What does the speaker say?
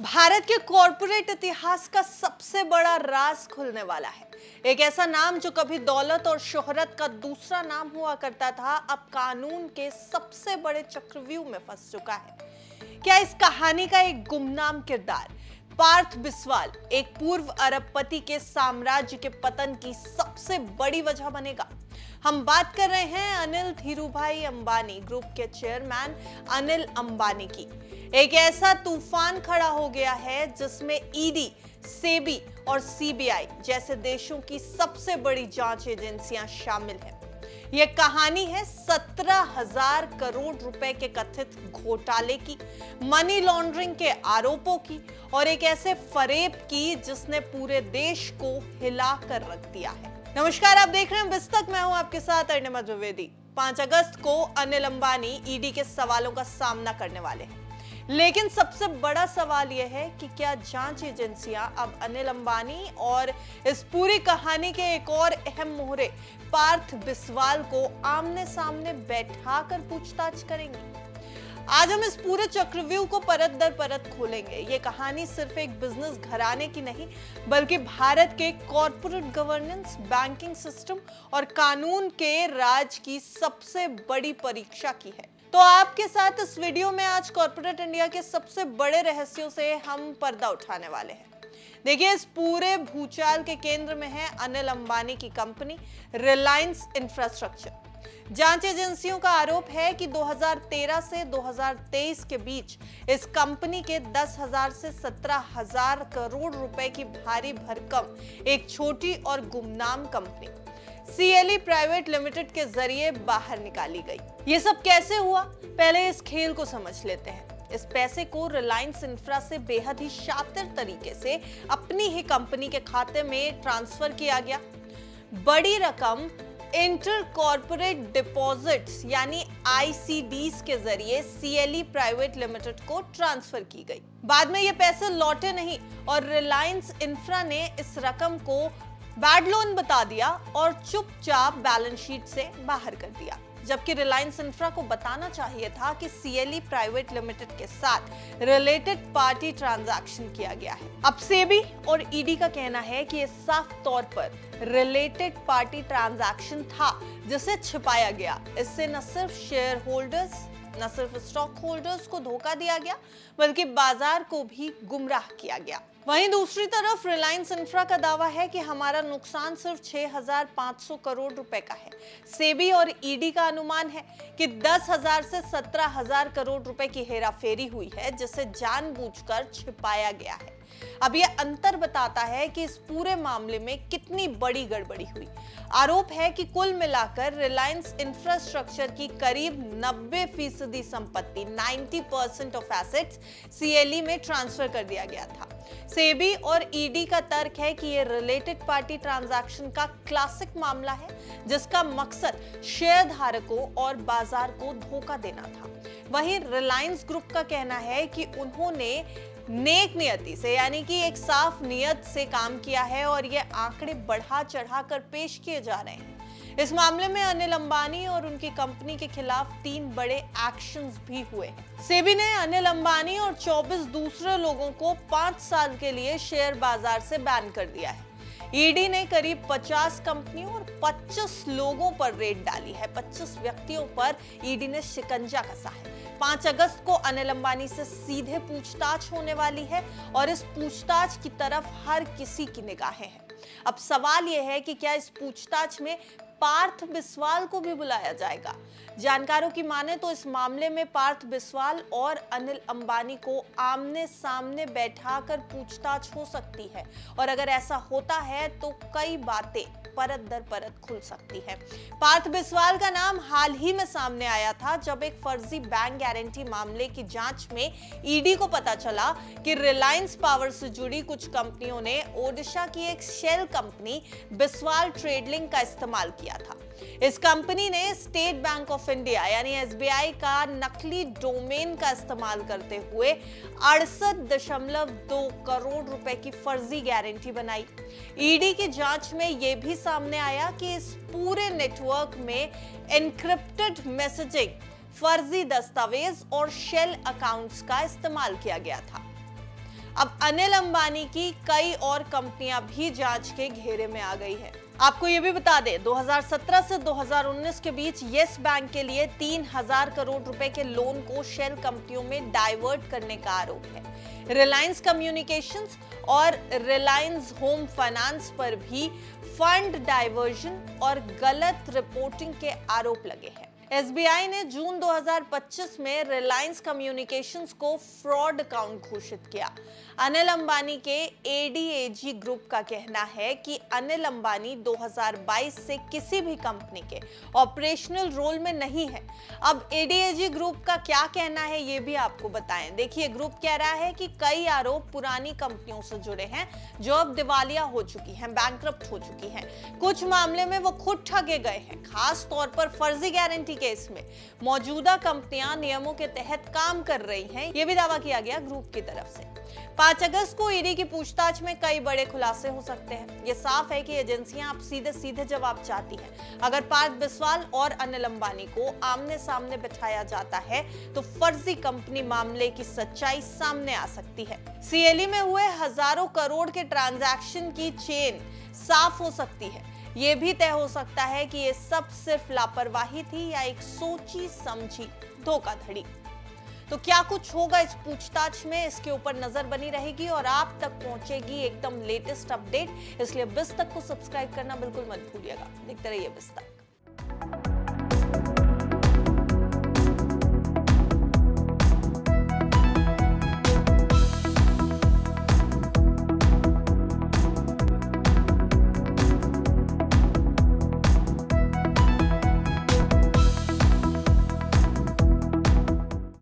भारत के कॉरपोरेट इतिहास का सबसे बड़ा राज खुलने वाला है। एक ऐसा नाम जो कभी दौलत और शोहरत का दूसरा नाम हुआ करता था, अब कानून के सबसे बड़े चक्रव्यूह में फंस चुका है। क्या इस कहानी का एक गुमनाम किरदार पार्थ बिस्वाल एक पूर्व अरबपति के साम्राज्य के पतन की सबसे बड़ी वजह बनेगा? हम बात कर रहे हैं अनिल धीरूभाई अंबानी ग्रुप के चेयरमैन अनिल अंबानी की। एक ऐसा तूफान खड़ा हो गया है जिसमें ईडी, सेबी और सीबीआई जैसे देशों की सबसे बड़ी जांच एजेंसियां शामिल हैं। यह कहानी है 17,000 करोड़ रुपए के कथित घोटाले की, मनी लॉन्ड्रिंग के आरोपों की और एक ऐसे फरेब की जिसने पूरे देश को हिला कर रख दिया है। नमस्कार, आप देख रहे हैं बिस्तक, मैं हूं आपके साथ अर्णिमा द्विवेदी। 5 अगस्त को अनिल अंबानी ईडी के सवालों का सामना करने वाले हैं, लेकिन सबसे बड़ा सवाल यह है कि क्या जांच एजेंसियां अब अनिल अंबानी और इस पूरी कहानी के एक और अहम मोहरे पार्थ बिस्वाल को आमने सामने बैठाकर पूछताछ करेंगी? आज हम इस पूरे चक्रव्यूह को परत दर परत खोलेंगे। ये कहानी सिर्फ एक बिजनेस घराने की नहीं, बल्कि भारत के कॉर्पोरेट गवर्नेंस, बैंकिंग सिस्टम और कानून के राज की सबसे बड़ी परीक्षा की है। तो आपके साथ इस वीडियो में आज कॉर्पोरेट इंडिया के सबसे बड़े रहस्यों से हम पर्दा उठाने वाले हैं। देखिए, इस पूरे भूचाल के केंद्र में है अनिल अंबानी की कंपनी रिलायंस इंफ्रास्ट्रक्चर। जांच एजेंसियों का आरोप है कि 2013 से 2023 के बीच इस कंपनी के 10,000 से 17,000 करोड़ रुपए की भारी भरकम एक छोटी और गुमनाम कंपनी सीएलई प्राइवेट लिमिटेड के जरिए बाहर निकाली गई। ये सब कैसे हुआ, पहले इस खेल को समझ लेते हैं। इस पैसे को रिलायंस इंफ्रा से बेहद ही शातिर तरीके से अपनी ही कंपनी के खाते में ट्रांसफर किया गया। बड़ी रकम इंटर कॉर्पोरेट डिपॉजिट्स यानी आईसीडीज के जरिए सीएलई प्राइवेट लिमिटेड को ट्रांसफर की गई। बाद में ये पैसे लौटे नहीं और रिलायंस इंफ्रा ने इस रकम को बैड लोन बता दिया और चुपचाप बैलेंस शीट से बाहर कर दिया, जबकि रिलायंस इंफ्रा को बताना चाहिए था कि सीएलई प्राइवेट लिमिटेड के साथ रिलेटेड पार्टी ट्रांजैक्शन किया गया है। अब सेबी और ईडी का कहना है कि यह साफ तौर पर रिलेटेड पार्टी ट्रांजैक्शन था जिसे छिपाया गया। इससे न सिर्फ शेयर होल्डर्स, न सिर्फ स्टॉक होल्डर्स को धोखा दिया गया, बल्कि बाजार को भी गुमराह किया गया। वहीं दूसरी तरफ रिलायंस इंफ्रा का दावा है कि हमारा नुकसान सिर्फ 6,500 करोड़ रुपए का है। सेबी और ईडी का अनुमान है कि 10,000 से 17,000 करोड़ रुपए की हेराफेरी हुई है, जिसे जानबूझकर छिपाया गया है। अब यह अंतर बताता है कि इस पूरे मामले में कितनी बड़ी गड़बड़ी हुई। आरोप है कि कुल मिलाकर रिलायंस इंफ्रास्ट्रक्चर की करीब 90% संपत्ति 90% ऑफ एसेट्स सीएलई में ट्रांसफर कर दिया गया था। सेबी और ईडी का तर्क है कि यह रिलेटेड पार्टी ट्रांजैक्शन का क्लासिक मामला है, जिसका मकसद शेयर धारकों और बाजार को धोखा देना था। वहीं रिलायंस ग्रुप का कहना है कि उन्होंने नेक नियति से यानी कि एक साफ नियत से काम किया है और ये आंकड़े बढ़ा चढ़ा कर पेश किए जा रहे हैं। इस मामले में अनिल अंबानी और उनकी कंपनी के खिलाफ 3 बड़े एक्शंस भी हुए हैं। सेबी ने अनिल अंबानी और 24 दूसरे लोगों को 5 साल के लिए शेयर बाजार से बैन कर दिया है। ईडी ने करीब 50 कंपनियों और 25 लोगों पर रेड डाली है। 25 व्यक्तियों पर ईडी ने शिकंजा कसा है। 5 अगस्त को अनिल अंबानी से सीधे पूछताछ होने वाली है और इस पूछताछ की तरफ हर किसी की निगाहें हैं। अब सवाल यह है कि क्या इस पूछताछ में पार्थ बिस्वाल को भी बुलाया जाएगा? जानकारों की माने तो इस मामले में पार्थ बिस्वाल और अनिल अंबानी को आमने सामने बैठाकर पूछताछ हो सकती है, और अगर ऐसा होता है तो कई बातें परत दर परत खुल सकती है। पार्थ बिस्वाल का नाम हाल ही में सामने आया था, जब एक फर्जी बैंक गारंटी मामले की जांच में ईडी को पता चला कि रिलायंस पावर से जुड़ी कुछ कंपनियों ने ओडिशा की एक शेल कंपनी बिस्वाल ट्रेडलिंग का इस्तेमाल किया था। इस कंपनी ने स्टेट बैंक ऑफ इंडिया यानी एसबीआई का नकली डोमेन का इस्तेमाल करते हुए 68.2 करोड़ रुपए की फर्जी गारंटी बनाई। ईडी की जांच में यह भी सामने आया कि इस पूरे नेटवर्क में एन्क्रिप्टेड मैसेजिंग, फर्जी दस्तावेज और शेल अकाउंट्स का इस्तेमाल किया गया था। अब अनिल अंबानी की कई और कंपनियां भी जांच के घेरे में आ गई है। आपको ये भी बता दें, 2017 से 2019 के बीच येस बैंक के लिए 3000 करोड़ रुपए के लोन को शेल कंपनियों में डाइवर्ट करने का आरोप है। रिलायंस कम्युनिकेशंस और रिलायंस होम फाइनेंस पर भी फंड डाइवर्जन और गलत रिपोर्टिंग के आरोप लगे हैं। एसबीआई ने जून 2025 में रिलायंस कम्युनिकेशंस को फ्रॉड अकाउंट घोषित किया। अनिल अंबानी के एडीएजी ग्रुप का कहना है कि अनिल अंबानी 2022 से किसी भी कंपनी के ऑपरेशनल रोल में नहीं है। अब एडीएजी ग्रुप का क्या कहना है ये भी आपको बताएं। देखिए, ग्रुप कह रहा है कि कई आरोप पुरानी कंपनियों से जुड़े हैं जो अब दिवालिया हो चुकी हैं, बैंकरप्ट हो चुकी हैं। कुछ मामले में वो खुद ठगे गए हैं, खास तौर पर फर्जी गारंटी केस में मौजूदा कंपनियां नियमों के तहत काम कर रही हैं, यह भी दावा किया गया ग्रुप की तरफ से। 5 अगस्त को ईडी की पूछताछ में कई बड़े खुलासे हो सकते हैं। यह साफ है कि एजेंसियां अब सीधे जवाब चाहती हैं। अगर पार्थ बिस्वाल और अनिल अंबानी को आमने सामने बिठाया जाता है तो फर्जी कंपनी मामले की सच्चाई सामने आ सकती है। सीएलई में हुए हजारों करोड़ के ट्रांजैक्शन की चेन साफ हो सकती है। ये भी तय हो सकता है कि ये सब सिर्फ लापरवाही थी या एक सोची समझी धोखाधड़ी। तो क्या कुछ होगा इस पूछताछ में, इसके ऊपर नजर बनी रहेगी और आप तक पहुंचेगी एकदम लेटेस्ट अपडेट। इसलिए बिज़ तक को सब्सक्राइब करना बिल्कुल मत भूलिएगा। देखते रहिए बिज़ तक।